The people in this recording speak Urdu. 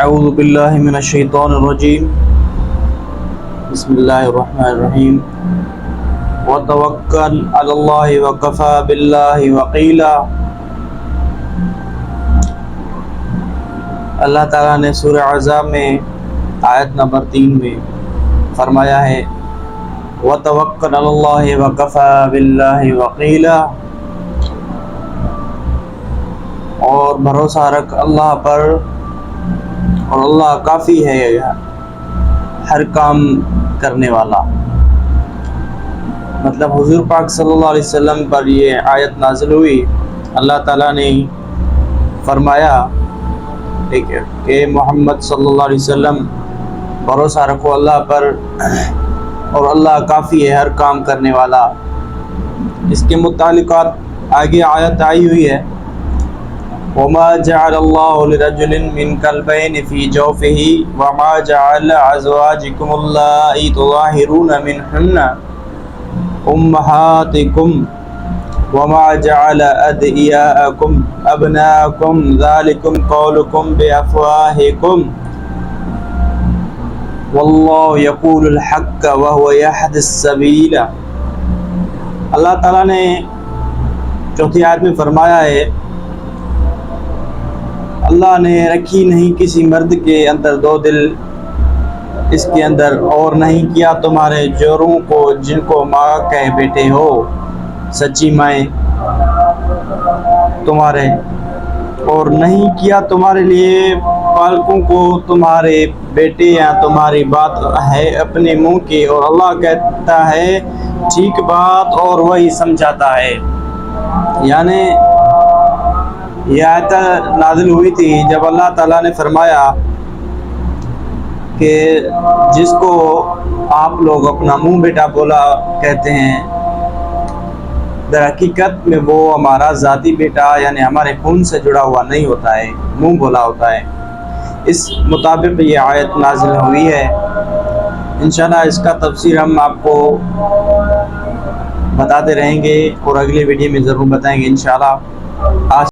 اعوذ باللہ من الشیطان الرجیم بسم اللہ الرحمن الرحیم وتوکل علی اللہ وکفی باللہ وکیلا۔ اللہ تعالیٰ نے سورہ احزاب میں آیت نمبر 3 میں فرمایا ہے وتوکل علی اللہ وکفی باللہ وکیلا، اور بھروسہ رکھ اللہ پر اور اللہ کافی ہے ہر کام کرنے والا۔ مطلب حضور پاک صلی اللہ علیہ وسلم پر یہ آیت نازل ہوئی، اللہ تعالیٰ نے فرمایا ٹھیک ہے کہ محمد صلی اللہ علیہ وسلم بھروسہ رکھو اللہ پر اور اللہ کافی ہے ہر کام کرنے والا۔ اس کے متعلقات آگے آیت آئی ہوئی ہے وما جعل الله لرجل من قلبين في جوفه وما جعل ازواجكم اللائي تظاهرون منهن امهاتكم وما جعل ادعياءكم ابناءكم ذلكم قولكم بافواهكم والله يقول الحق وهو يهدي السبيل۔ اللہ تعالیٰ نے چوتھی آیت میں فرمایا ہے اللہ نے رکھی نہیں کسی مرد کے اندر دو دل اس کے اندر، اور نہیں کیا تمہارے جوڑوں کو جن کو ماں کہے بیٹے ہو سچی مائیں تمہارے، اور نہیں کیا تمہارے لیے پالکوں کو تمہارے بیٹے یا تمہاری بات ہے اپنے منہ کی، اور اللہ کہتا ہے ٹھیک بات اور وہی سمجھاتا ہے۔ یعنی یہ آیت نازل ہوئی تھی جب اللہ تعالیٰ نے فرمایا کہ جس کو آپ لوگ اپنا منہ بیٹا بولا کہتے ہیں، در حقیقت میں وہ ہمارا ذاتی بیٹا یعنی ہمارے خون سے جڑا ہوا نہیں ہوتا ہے، منہ بولا ہوتا ہے۔ اس مطابق یہ آیت نازل ہوئی ہے۔ انشاءاللہ اس کا تفسیر ہم آپ کو بتاتے رہیں گے اور اگلے ویڈیو میں ضرور بتائیں گے انشاءاللہ۔ آج